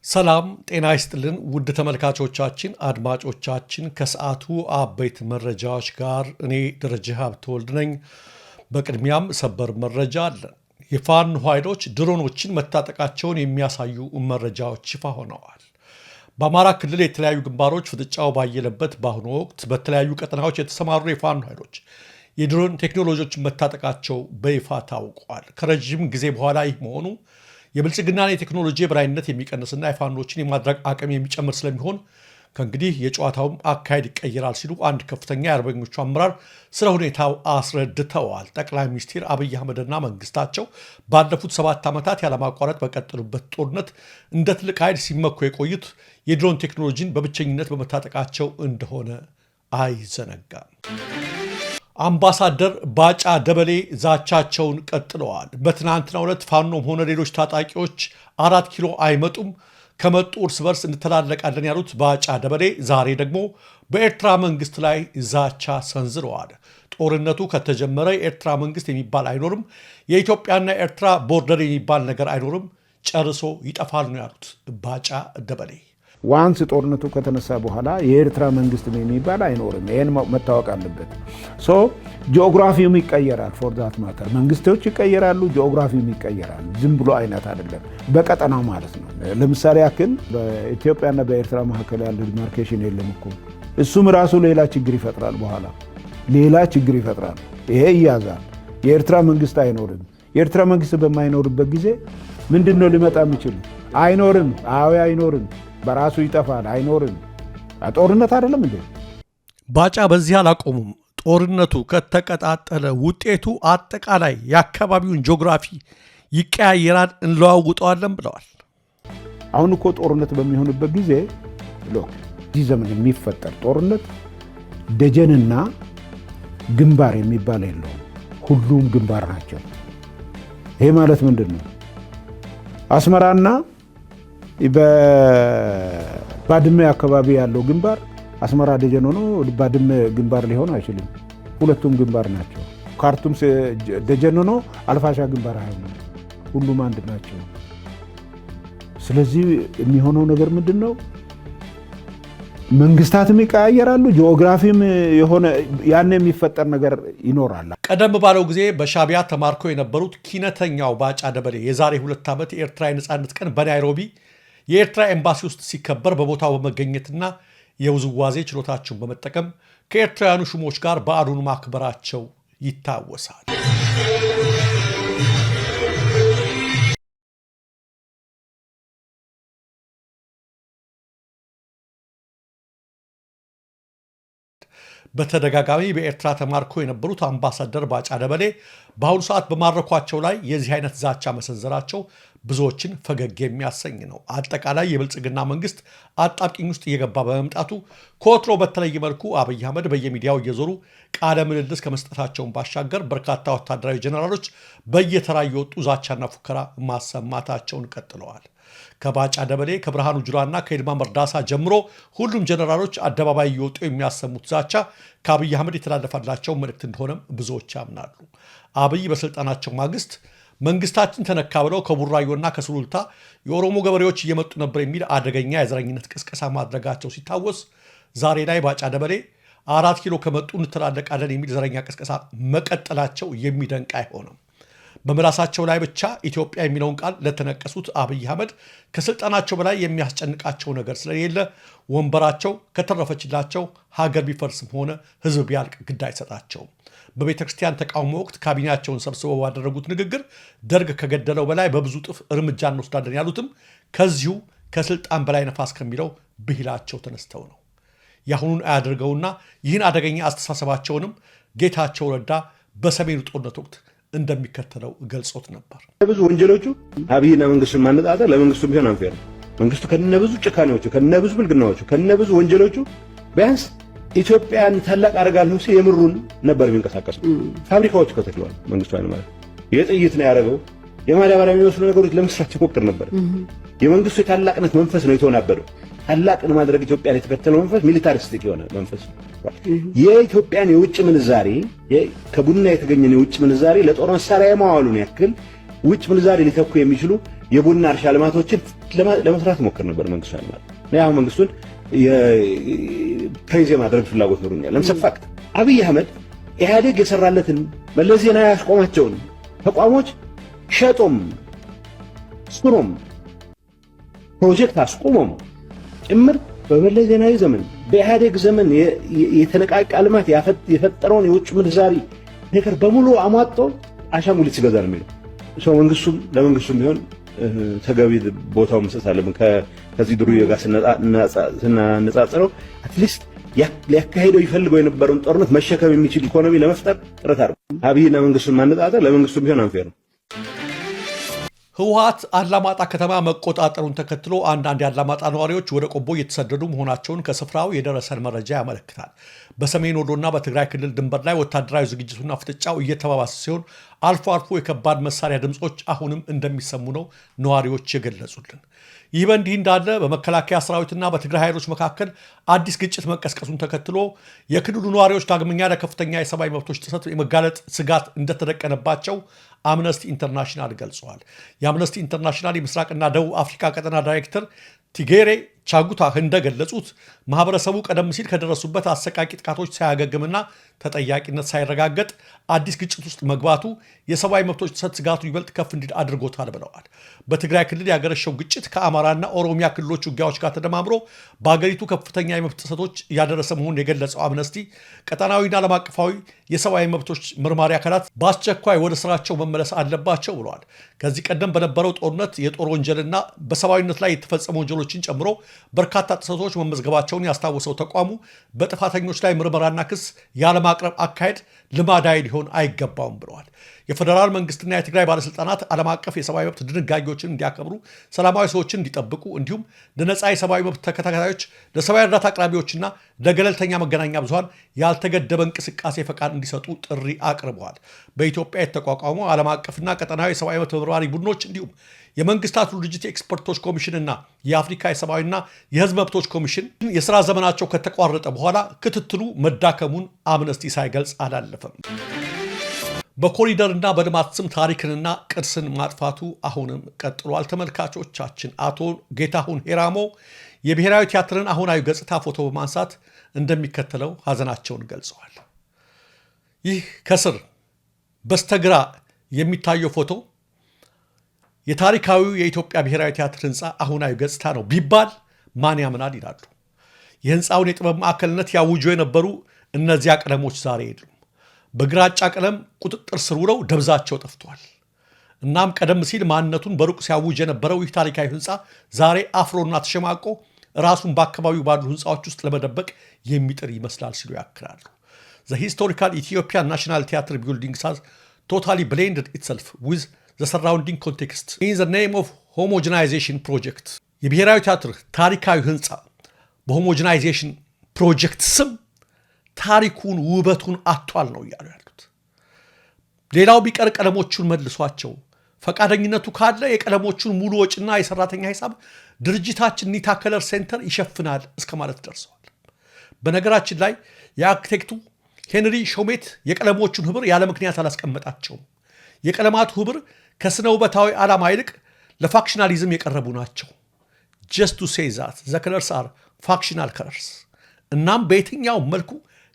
ሰላም ጤና ይስጥልን ውድ ተመልካቾቻችን አድማጮቻችን ከሰዓቱ አበይት መረጃዎች ጋር እኔ ደረጀ ሀብተወልድ ነኝ። በቅድሚያም ሰበር መረጃ አለን። የፋኖ ኃይሎች ድሮኖችን መታጠቃቸውን የሚያሳዩ መረጃዎች ይፋ ሆነዋል። በአማራ ክልል የተለያዩ ግንባሮች ፍጥጫው ባየለበት በአሁኑ ወቅት በተለያዩ ቀጠናዎች የተሰማሩ የፋኖ ኃይሎች የድሮን ቴክኖሎጂዎችን መታጠቃቸው በይፋ ታውቋል። ከረጅም ጊዜ በኋላ ይህ መሆኑ የብልጽግናን የቴክኖሎጂ የበላይነት የሚቀንስና የፋኖችን የማድረግ አቅም የሚጨምር ስለሚሆን ከእንግዲህ የጨዋታውም አካሄድ ይቀየራል ሲሉ አንድ ከፍተኛ የአርበኞቹ አመራር ስለ ሁኔታው አስረድተዋል። ጠቅላይ ሚኒስትር አብይ አህመድና መንግስታቸው ባለፉት 7 ዓመታት ያለማቋረጥ በቀጠሉበት ጦርነት እንደ ትልቅ ኃይል ሲመኩ የቆዩት የድሮን ቴክኖሎጂን በብቸኝነት በመታጠቃቸው እንደሆነ አይዘነጋም። አምባሳደር ባጫ ደበሌ ዛቻቸውን ቀጥለዋል። በትናንትናው ዕለት ፋኖም ሆነ ሌሎች ታጣቂዎች 4 ኪሎ አይመጡም፣ ከመጡ እርስ በርስ እንተላለቃለን ያሉት ባጫ ደበሌ ዛሬ ደግሞ በኤርትራ መንግስት ላይ ዛቻ ሰንዝረዋል። ጦርነቱ ከተጀመረ የኤርትራ መንግስት የሚባል አይኖርም፣ የኢትዮጵያና ኤርትራ ቦርደር የሚባል ነገር አይኖርም፣ ጨርሶ ይጠፋል ነው ያሉት ባጫ ደበሌ። ዋንስ ጦርነቱ ከተነሳ በኋላ የኤርትራ መንግስት የሚባል አይኖርም። ይሄን መታወቅ አለበት። ጂኦግራፊውም ይቀየራል። ፎር ዛት ማተር መንግስቶች ይቀየራሉ፣ ጂኦግራፊውም ይቀየራል። ዝም ብሎ አይነት አይደለም፣ በቀጠናው ማለት ነው። ለምሳሌ ያክል በኢትዮጵያና በኤርትራ መካከል ያለው ዲማርኬሽን የለም እኮ። እሱም ራሱ ሌላ ችግር ይፈጥራል፣ በኋላ ሌላ ችግር ይፈጥራል። ይሄ ይያዛል። የኤርትራ መንግስት አይኖርም። የኤርትራ መንግስት በማይኖርበት ጊዜ ምንድነው ሊመጣ የሚችል? አይኖርም። አዎ አይኖርም። በራሱ ይጠፋል። አይኖርም። ጦርነት አይደለም እንዴ? ባጫ በዚህ አላቆሙም። ጦርነቱ ከተቀጣጠለ ውጤቱ አጠቃላይ የአካባቢውን ጂኦግራፊ ይቀያየራል፣ እንለዋውጠዋለን ብለዋል። አሁን እኮ ጦርነት በሚሆንበት ጊዜ እዚህ ዘመን የሚፈጠር ጦርነት ደጀንና ግንባር የሚባል የለውም። ሁሉም ግንባር ናቸው። ይሄ ማለት ምንድን ነው? አስመራና በባድመ አካባቢ ያለው ግንባር አስመራ ደጀን ሆኖ ባድመ ግንባር ሊሆን አይችልም። ሁለቱም ግንባር ናቸው። ካርቱም ደጀን ሆኖ አልፋሻ ግንባር አይሆንም። ሁሉም አንድ ናቸው። ስለዚህ የሚሆነው ነገር ምንድን ነው? መንግስታትም ይቀያየራሉ፣ ጂኦግራፊም የሆነ ያን የሚፈጠር ነገር ይኖራል። ቀደም ባለው ጊዜ በሻቢያ ተማርከው የነበሩት ኪነተኛው ባጫ ደበሌ የዛሬ 2 ዓመት የኤርትራ የነፃነት ቀን በናይሮቢ የኤርትራ ኤምባሲ ውስጥ ሲከበር በቦታው በመገኘትና የውዝዋዜ ችሎታቸውን በመጠቀም ከኤርትራውያኑ ሹሞች ጋር በዓሉን ማክበራቸው ይታወሳል። በተደጋጋሚ በኤርትራ ተማርከው የነበሩት አምባሳደር ባጫ ደበሌ በአሁኑ ሰዓት በማረኳቸው ላይ የዚህ አይነት ዛቻ መሰንዘራቸው ብዙዎችን ፈገግ የሚያሰኝ ነው። አጠቃላይ የብልጽግና መንግስት አጣብቂኝ ውስጥ እየገባ በመምጣቱ ከወትሮ በተለየ መልኩ አብይ አህመድ በየሚዲያው እየዞሩ ቃለ ምልልስ ከመስጠታቸውን ባሻገር በርካታ ወታደራዊ ጀነራሎች በየተራ እየወጡ ዛቻና ፉከራ ማሰማታቸውን ቀጥለዋል። ከባጫ ደበሌ ከብርሃኑ ጁላና ከይልማ መርዳሳ ጀምሮ ሁሉም ጀነራሎች አደባባይ እየወጡ የሚያሰሙት ዛቻ ከአብይ አህመድ የተላለፈላቸው መልእክት እንደሆነም ብዙዎች ያምናሉ። አብይ በስልጣናቸው ማግስት መንግስታችን ተነካ ብለው ከቡራዮና ከሱሉልታ የኦሮሞ ገበሬዎች እየመጡ ነበር የሚል አደገኛ የዘረኝነት ቅስቀሳ ማድረጋቸው ሲታወስ፣ ዛሬ ላይ ባጫ ደበሌ 4 ኪሎ ከመጡ እንተላለቃለን የሚል ዘረኛ ቅስቀሳ መቀጠላቸው የሚደንቅ አይሆንም። በምላሳቸው ላይ ብቻ ኢትዮጵያ የሚለውን ቃል ለተነቀሱት አብይ አህመድ ከስልጣናቸው በላይ የሚያስጨንቃቸው ነገር ስለሌለ ወንበራቸው ከተረፈችላቸው ሀገር ቢፈርስም ሆነ ህዝብ ቢያልቅ ግድ አይሰጣቸውም። በቤተ ክርስቲያን ተቃውሞ ወቅት ካቢኔያቸውን ሰብስበው ባደረጉት ንግግር ደርግ ከገደለው በላይ በብዙ ጥፍ እርምጃ እንወስዳለን ያሉትም ከዚሁ ከስልጣን በላይ ነፋስ ከሚለው ብሂላቸው ተነስተው ነው። የአሁኑን አያድርገውና ይህን አደገኛ አስተሳሰባቸውንም ጌታቸው ረዳ በሰሜኑ ጦርነት ወቅት እንደሚከተለው ገልጾት ነበር። ብዙ ወንጀሎቹ አብይና መንግስቱን ማነጣጠር ለመንግስቱ ቢሆን አንፈር። መንግስቱ ከነብዙ ጭካኔዎቹ ከነብዙ ብልግናዎቹ ከነብዙ ወንጀሎቹ ቢያንስ ኢትዮጵያን ታላቅ አደርጋለሁ ሲል የምሩን ነበር የሚንቀሳቀሱ። ፋብሪካዎች ከተክለዋል። መንግስቱ አይነ ማለት የጥይት ነው ያደረገው። የማዳበሪያ የሚመስሉ ነገሮች ለመስራት ይሞክር ነበር። የመንግስቱ የታላቅነት መንፈስ ነው የተወናበደው። ታላቅን ማድረግ ኢትዮጵያን የተከተለው መንፈስ ሚሊታሪስቲክ የሆነ መንፈስ ነው። የኢትዮጵያን የውጭ ምንዛሬ ከቡና የተገኘን የውጭ ምንዛሬ ለጦር መሳሪያ የማዋሉን ያክል ውጭ ምንዛሬ ሊተኩ የሚችሉ የቡና እርሻ ልማቶችን ለመስራት ሞክር ነበር መንግስቱ ኃይለማርያም። ያው መንግስቱን ፕሬዝ የማድረግ ፍላጎት ኖሮኛል። ለምሳሌ አብይ አህመድ ኢህአዴግ የሰራለትን መለስ ዜናዊ ያስቆማቸውን ተቋሞች ሸጦም ስሮም ፕሮጀክት አስቆሞም ጭምር በመለስ ዜናዊ ዘመን በኢህአዴግ ዘመን የተነቃቃ ልማት የፈጠረውን የውጭ ምንዛሪ ነገር በሙሉ አሟጦ አሻንጉሊት ሲገዛ ነው የሚለው ሰው። ለመንግስቱም ቢሆን ተገቢ ቦታው መስጠት አለብን። ከዚህ ድሩዬ ጋር ስናነጻጽረው አትሊስት ሊያካሄደው ይፈልገው የነበረውን ጦርነት መሸከም የሚችል ኢኮኖሚ ለመፍጠር ጥረት አድርጓል። አብይና መንግስቱን ማነጻጸር ለመንግስቱም ቢሆን አንፌር ነው። ህወሓት አላማጣ ከተማ መቆጣጠሩን ተከትሎ አንዳንድ የአላማጣ ነዋሪዎች ወደ ቆቦ እየተሰደዱ መሆናቸውን ከስፍራው የደረሰን መረጃ ያመለክታል። በሰሜን ወሎና በትግራይ ክልል ድንበር ላይ ወታደራዊ ዝግጅቱና ፍጥጫው እየተባባሰ ሲሆን አልፎ አልፎ የከባድ መሳሪያ ድምፆች አሁንም እንደሚሰሙ ነው ነዋሪዎች የገለጹልን። ይህ በእንዲህ እንዳለ በመከላከያ ሰራዊትና በትግራይ ኃይሎች መካከል አዲስ ግጭት መቀስቀሱን ተከትሎ የክልሉ ነዋሪዎች ዳግመኛ ለከፍተኛ የሰብአዊ መብቶች ጥሰት የመጋለጥ ስጋት እንደተደቀነባቸው አምነስቲ ኢንተርናሽናል ገልጸዋል። የአምነስቲ ኢንተርናሽናል የምስራቅና ደቡብ አፍሪካ ቀጠና ዳይሬክተር ቲጌሬ ቻጉታ እንደገለጹት ማህበረሰቡ ቀደም ሲል ከደረሱበት አሰቃቂ ጥቃቶች ሳያገግምና ተጠያቂነት ሳይረጋገጥ አዲስ ግጭት ውስጥ መግባቱ የሰብአዊ መብቶች ጥሰት ስጋቱ ይበልጥ ከፍ እንዲል አድርጎታል ብለዋል። በትግራይ ክልል ያገረሸው ግጭት ከአማራና ኦሮሚያ ክልሎች ውጊያዎች ጋር ተደማምሮ በአገሪቱ ከፍተኛ የመብት ጥሰቶች እያደረሰ መሆኑን የገለጸው አምነስቲ ቀጠናዊና ዓለም አቀፋዊ የሰብአዊ መብቶች መርማሪ አካላት በአስቸኳይ ወደ ስራቸው መመለስ አለባቸው ብለዋል። ከዚህ ቀደም በነበረው ጦርነት የጦር ወንጀልና በሰብአዊነት ላይ የተፈጸሙ ወንጀሎችን ጨምሮ በርካታ ጥሰቶች መመዝገባቸውን ያስታወሰው ተቋሙ በጥፋተኞች ላይ ምርመራና ክስ ያለማቅረብ አካሄድ ልማዳዊ ሊሆን አይገባውም ብለዋል። የፌዴራል መንግስትና የትግራይ ባለስልጣናት ዓለም አቀፍ የሰብአዊ መብት ድንጋጌዎችን እንዲያከብሩ፣ ሰላማዊ ሰዎችን እንዲጠብቁ እንዲሁም ለነፃ የሰብአዊ መብት ተከታታዮች፣ ለሰብአዊ እርዳታ አቅራቢዎችና ለገለልተኛ መገናኛ ብዙሃን ያልተገደበ እንቅስቃሴ ፈቃድ እንዲሰጡ ጥሪ አቅርበዋል። በኢትዮጵያ የተቋቋመው ዓለም አቀፍና ቀጠናዊ የሰብአዊ መብት መርማሪ ቡድኖች እንዲሁም የመንግስታቱ ድርጅት የኤክስፐርቶች ኮሚሽንና የአፍሪካ የሰብአዊና የህዝብ መብቶች ኮሚሽን የሥራ ዘመናቸው ከተቋረጠ በኋላ ክትትሉ መዳከሙን አምነስቲ ሳይገልጽ አላለፈም። በኮሪደርና በልማት ስም ታሪክንና ቅርስን ማጥፋቱ አሁንም ቀጥሏል። ተመልካቾቻችን፣ አቶ ጌታሁን ሄራሞ የብሔራዊ ቲያትርን አሁናዊ ገጽታ ፎቶ በማንሳት እንደሚከተለው ሀዘናቸውን ገልጸዋል። ይህ ከስር በስተግራ የሚታየው ፎቶ የታሪካዊው የኢትዮጵያ ብሔራዊ ቲያትር ህንፃ አሁናዊ ገጽታ ነው ቢባል ማን ያምናል ይላሉ። የህንፃውን የጥበብ ማዕከልነት ያውጁ የነበሩ እነዚያ ቀለሞች ዛሬ የሉም። በግራጫ ቀለም ቁጥጥር ስር ውለው ደብዛቸው ጠፍቷል። እናም ቀደም ሲል ማንነቱን በሩቅ ሲያውጅ የነበረው ይህ ታሪካዊ ህንፃ ዛሬ አፍሮና ተሸማቆ ራሱን በአካባቢው ባሉ ህንፃዎች ውስጥ ለመደበቅ የሚጥር ይመስላል ሲሉ ያክራሉ። The historical Ethiopian National Theatre building has totally blended itself with the surrounding context in the name of homogenization project. የብሔራዊ ቲያትር ታሪካዊ ህንፃ በሆሞጀናይዜሽን ፕሮጀክት ስም ታሪኩን ውበቱን አጥቷል ነው እያሉ ያሉት። ሌላው ቢቀር ቀለሞቹን መልሷቸው ፈቃደኝነቱ ካለ የቀለሞቹን ሙሉ ወጪና የሰራተኛ ሂሳብ ድርጅታችን ኒታ ከለር ሴንተር ይሸፍናል እስከ ማለት ደርሰዋል። በነገራችን ላይ የአርክቴክቱ ሄንሪ ሾሜት የቀለሞቹን ህብር ያለ ምክንያት አላስቀመጣቸውም። የቀለማቱ ህብር ከስነ ውበታዊ ዓላማ ይልቅ ለፋክሽናሊዝም የቀረቡ ናቸው። just to say that the colors are factional colors። እናም በየትኛው መልኩ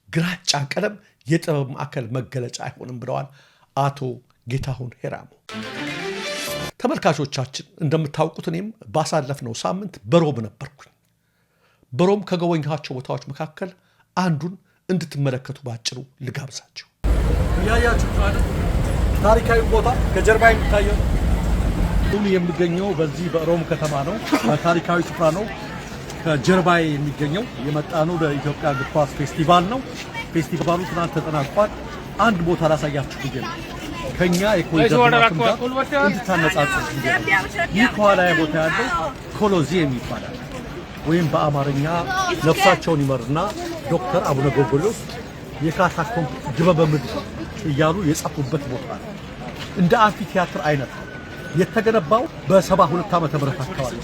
ግራጫ ቀለም የጥበብ ማዕከል መገለጫ አይሆንም ብለዋል አቶ ጌታሁን ሄራሞ። ተመልካቾቻችን እንደምታውቁት እኔም ባሳለፍነው ሳምንት በሮም ነበርኩኝ። በሮም ከጎበኘኋቸው ቦታዎች መካከል አንዱን እንድትመለከቱ ባጭሩ ልጋብዛችሁ። ያያችሁ ታሪካዊ ቦታ ከጀርባ የሚታየው የሚገኘው በዚህ በሮም ከተማ ነው። ታሪካዊ ስፍራ ነው። ከጀርባ የሚገኘው የመጣ ነው ለኢትዮጵያ እግር ኳስ ፌስቲቫል ነው። ፌስቲቫሉ ትናንት ተጠናቋል። አንድ ቦታ ላሳያችሁ ብዬ ነው ከኛ የኮሪደር ልማቱም ጋር እንድታነጻጽሩ ብዬ ነው። ይህ ከኋላ ቦታ ያለው ኮሎዚየም ይባላል፣ ወይም በአማርኛ ነፍሳቸውን ይመርና ዶክተር አቡነ ጎርጎርዮስ የካታኮምብ ድበበ ምድር እያሉ የጻፉበት ቦታ ነው። እንደ አምፊ ቲያትር አይነት ነው። የተገነባው በ72 ዓመተ ምህረት አካባቢ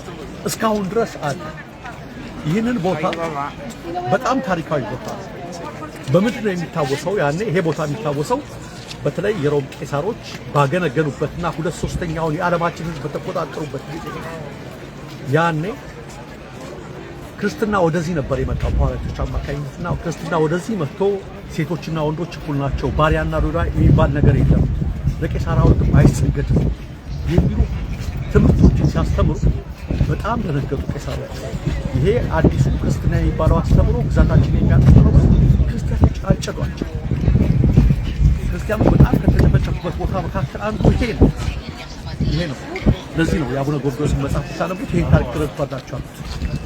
እስካሁን ድረስ አለ። ይህንን ቦታ በጣም ታሪካዊ ቦታ በምድር የሚታወሰው ያኔ ይሄ ቦታ የሚታወሰው በተለይ የሮም ቄሳሮች ባገነገኑበትና 2/3ኛውን የዓለማችን ሕዝብ በተቆጣጠሩበት ጊዜ ያኔ ክርስትና ወደዚህ ነበር የመጣው። ሐዋርያቶች አማካኝነትና ክርስትና ወደዚህ መጥቶ ሴቶችና ወንዶች እኩል ናቸው፣ ባሪያና ሎሌ የሚባል ነገር የለም፣ ለቄሳር ሐውልትም አይሰገድም የሚሉ ትምህርቶችን ሲያስተምሩ በጣም ደነገጡ ቄሳሮች። ይሄ አዲሱ ክርስትና የሚባለው አስተምሮ ግዛታችን የሚያጠፋው ክርስቲያኖች አጨዷቸው። ክርስቲያኖች በጣም ከተጨፈጨፉበት ቦታ መካከል አንዱ ይሄ ነው። ለዚህ ነው የአቡነ ጎርጎርዮስን መጽሐፍ ሲያነቡት ይሄን ታሪክ ተረድቷላቸዋል።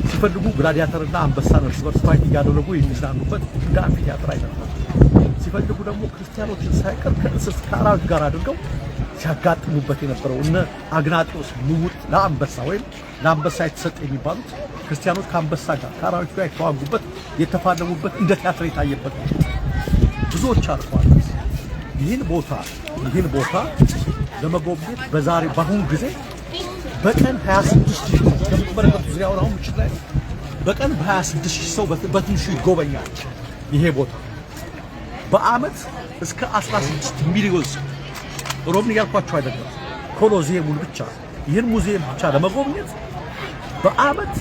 ሲፈልጉ ግላዲያተርና አንበሳን እርስ በርስ ፋይት እያደረጉ የሚዝናኑበት እንደ አምፊቲያትር አይነት ነው። ሲፈልጉ ደግሞ ክርስቲያኖችን ሳይቀር ከእንስስ ከአራዊት ጋር አድርገው ሲያጋጥሙበት የነበረው እነ አግናጢዎስ ልውጥ ለአንበሳ ወይም ለአንበሳ የተሰጠ የሚባሉት ክርስቲያኖች ከአንበሳ ጋር ከአራዊት ጋር የተዋጉበት የተፋለሙበት እንደ ቲያትር የታየበት ነው። ብዙዎች አልፈዋል። ይህን ቦታ ለመጎብኘት በአሁኑ ጊዜ በቀን 26,000 ከምትመለከቱ ዙሪያውን አሁን ምሽት ላይ በቀን በ26,000 ሰው በትንሹ ይጎበኛል። ይሄ ቦታ በአመት እስከ 16 ሚሊዮን ሰው ሮምን እያልኳቸው አይደለም፣ ኮሎዚየሙን ብቻ ይህን ሙዚየም ብቻ ለመጎብኘት በአመት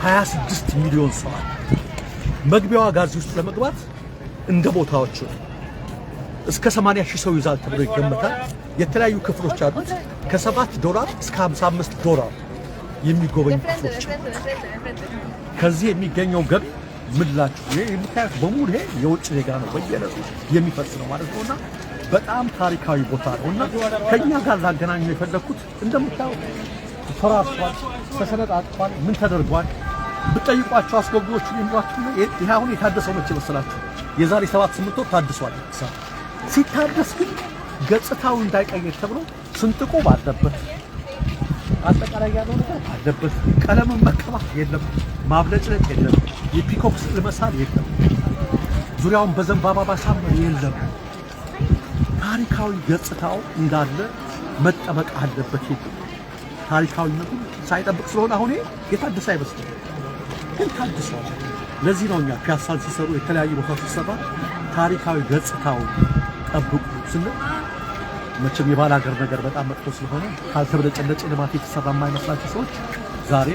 26 ሚሊዮን ሰው አለ። መግቢያዋ ጋዚ ውስጥ ለመግባት እንደ ቦታዎቹ እስከ 80,000 ሰው ይዛል ተብሎ ይገመታል። የተለያዩ ክፍሎች አሉት። $7 እስከ $55 የሚጎበኙ ክፍሎች። ከዚህ የሚገኘው ገቢ ምድላችሁ ይሄ የምታዩት በሙሉ ይሄ የውጭ ዜጋ ነው በየዕለቱ የሚፈስ ነው ማለት ነውና በጣም ታሪካዊ ቦታ ነውና ከኛ ጋር ላገናኙ የፈለኩት እንደምታዩት ተፈራርሷል፣ ተሰነጣጥቷል፣ ምን ተደርጓል ብትጠይቋቸው አስጎብኚዎቹ የሚሏችሁ ይሄ አሁን የታደሰው መቼ መሰላችሁ? የዛሬ 7-8 ወር ታድሷል። ሲታደስ ግን ገጽታው እንዳይቀየር ተብሎ ስንጥቁ ባለበት አጠቃላይ ያለው ነገር አለበት። ቀለምን መቀባት የለም፣ ማብለጭለጭ የለም፣ የፒኮክ ስዕል መሳል የለም፣ ዙሪያውን በዘንባባ ማሳመር የለም። ታሪካዊ ገጽታው እንዳለ መጠበቅ አለበት። ታሪካዊነቱ ሳይጠብቅ ስለሆነ አሁን የታደሰ አይመስልም፣ ግን ታድሷል። ለዚህ ነው እኛ ፒያሳን ሲሰሩ የተለያዩ ቦታዎች ሲሰራ ታሪካዊ ገጽታውን ጠብቁ ስንል መቼም የባለ ሀገር ነገር በጣም መጥፎ ስለሆነ ካልተበለጨለጨ ልማት የተሰራ የማይመስላቸው ሰዎች ዛሬ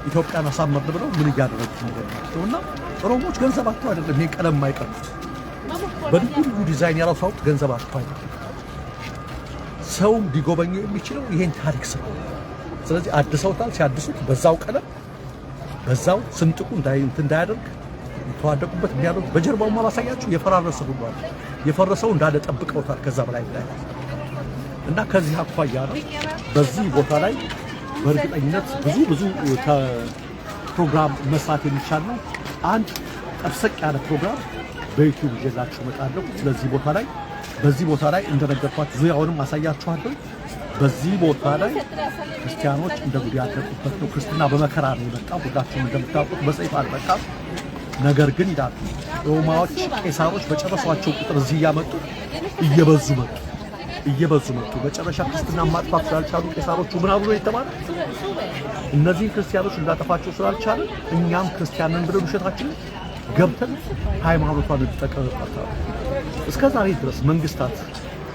ኢትዮጵያን አሳመርን ብለው ምን እያደረጉ ነው? እና ሮሞች ገንዘባቸው አይደለም ይሄን ቀለም የማይቀሩት በልዩ ልዩ ዲዛይን ያራሳውት ገንዘባቸው አይደለም። ሰውም ሊጎበኘው የሚችለው ይሄን ታሪክ ስለሆነ ስለዚህ አድሰውታል። ሲያድሱት በዛው ቀለም በዛው ስንጥቁ እንዳያደርግ ተዋደቁበት የሚያደርጉ በጀርባው ማሳያችሁ የፈራረሰ ሁሉ አለ። የፈረሰው እንዳለ ጠብቀውታል ከዛ በላይ እና ከዚህ አኳያ ነው በዚህ ቦታ ላይ በእርግጠኝነት ብዙ ፕሮግራም መስራት የሚቻል ነው። አንድ ጠብሰቅ ያለ ፕሮግራም በዩቲዩብ ይዤላችሁ እመጣለሁ። ስለዚህ ቦታ ላይ በዚህ ቦታ ላይ እንደነገርኳችሁ ዙሪያውንም አሳያችኋለሁ። በዚህ ቦታ ላይ ክርስቲያኖች እንደ ጉድ ያደረጉበት ነው። ክርስትና በመከራ ነው የመጣው። ሁላችሁም እንደምታውቁት በሰይፍ አልመጣም። ነገር ግን ይላሉ ሮማዎች ቄሳሮች በጨረሷቸው ቁጥር እዚህ እያመጡ እየበዙ መጡ። በጨረሻ ክርስትና ማጥፋት ስላልቻሉ ቄሳሮቹ ምን አብሮ የተባለ እነዚህን ክርስቲያኖች እንዳጠፋቸው ስላልቻለ እኛም ክርስቲያንን ብለን ውሸታችንን ገብተን ሃይማኖቷን እንጠቀምባታል። እስከ ዛሬ ድረስ መንግስታት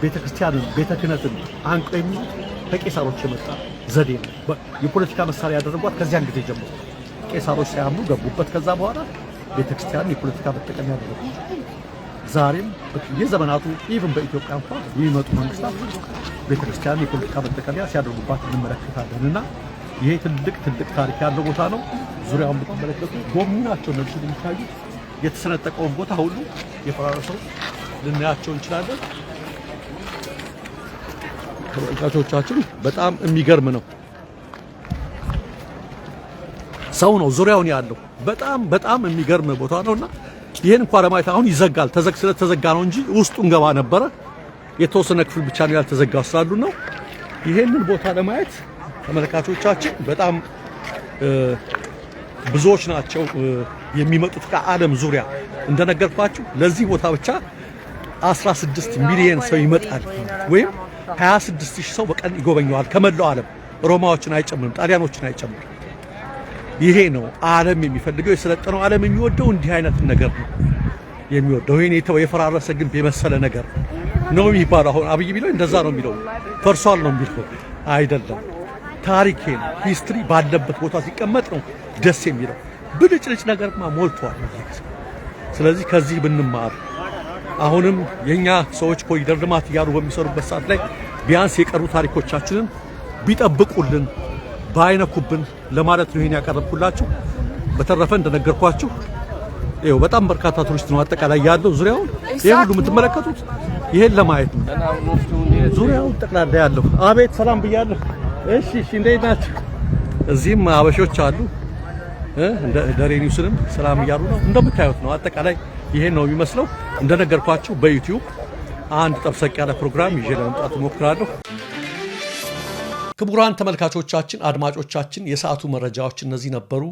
ቤተክርስቲያንን ቤተ ክህነትን አንቀው የሚሉት ከቄሳሮች የመጣ ዘዴ ነው። የፖለቲካ መሳሪያ ያደረጓት ከዚያን ጊዜ ጀምሮ ቄሳሮች ሳያምኑ ገቡበት። ከዛ በኋላ ቤተክርስቲያንን የፖለቲካ መጠቀሚያ ያደረጉ ዛሬም የዘመናቱ ኢቭን በኢትዮጵያ እንኳን የሚመጡ መንግስታት ቤተክርስቲያንን የፖለቲካ መጠቀሚያ ሲያደርጉባት እንመለከታለንና ይሄ ትልቅ ታሪክ ያለው ቦታ ነው። ዙሪያውን ብትመለከቱ ጎብኚ ናቸው እነዚህ የሚታዩት። የተሰነጠቀውን ቦታ ሁሉ የፈራረሰው ልናያቸው እንችላለን። ተመልካቾቻችን በጣም የሚገርም ነው። ሰው ነው ዙሪያውን ያለው በጣም የሚገርም ቦታ ነውና ይሄን እንኳን ለማየት አሁን ይዘጋል። ስለተዘጋ ነው እንጂ ውስጡ እንገባ ነበረ። የተወሰነ ክፍል ብቻ ነው ያልተዘጋው ስላሉ ነው። ይሄንን ቦታ ለማየት ተመልካቾቻችን በጣም ብዙዎች ናቸው የሚመጡት ከዓለም ዙሪያ። እንደነገርኳችሁ ለዚህ ቦታ ብቻ 16 ሚሊዮን ሰው ይመጣል፣ ወይም 26,000 ሰው በቀን ይጎበኘዋል ከመላው ዓለም። ሮማዎችን አይጨምርም፣ ጣሊያኖችን አይጨምርም። ይሄ ነው ዓለም የሚፈልገው። የሰለጠነው ዓለም የሚወደው እንዲህ አይነት ነገር ነው። የሚወደው። ይሄን የፈራረሰ ግንብ የመሰለ ነገር ነው የሚባለው። አሁን አብይ ቢለው እንደዛ ነው የሚለው፣ ፈርሷል ነው የሚለው አይደለም። ታሪክ ነው፣ ሂስትሪ ባለበት ቦታ ሲቀመጥ ነው ደስ የሚለው። ብልጭልጭ ነገርማ ሞልቷል። ስለዚህ ከዚህ ብንማር አሁንም የኛ ሰዎች ኮሪደር ልማት እያሉ በሚሰሩበት ሰዓት ላይ ቢያንስ የቀሩ ታሪኮቻችንን ቢጠብቁልን ባይነኩብን ለማለት ነው ይሄን ያቀረብኩላችሁ። በተረፈ እንደነገርኳችሁ ይኸው በጣም በርካታ ቱሪስት ነው አጠቃላይ ያለው ዙሪያውን ይሄ ሁሉ የምትመለከቱት ይሄን ለማየት ነው። ዙሪያውን ጠቅላላ ያለው አቤት ሰላም ብያለሁ። እሺ እንዴት ናችሁ? እዚህም አበሾች አሉ እንደ ደሬኒውስንም ሰላም እያሉ ነው። እንደምታዩት ነው አጠቃላይ ይሄን ነው የሚመስለው። እንደነገርኳችሁ በዩቲዩብ አንድ ጠብሰቅ ያለ ፕሮግራም ይዤ ለመምጣት እሞክራለሁ። ክቡራን ተመልካቾቻችን፣ አድማጮቻችን የሰዓቱ መረጃዎች እነዚህ ነበሩ።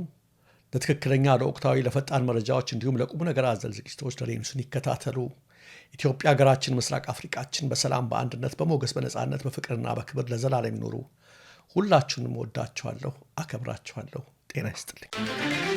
ለትክክለኛ ለወቅታዊ ለፈጣን መረጃዎች እንዲሁም ለቁም ነገር አዘል ዝግጅቶች ደሬኒውስን ይከታተሉ። ኢትዮጵያ ሀገራችን፣ ምስራቅ አፍሪካችን በሰላም በአንድነት በሞገስ በነጻነት በፍቅርና በክብር ለዘላለም ይኖሩ። ሁላችሁንም ወዳችኋለሁ፣ አከብራችኋለሁ። ጤና ይስጥልኝ።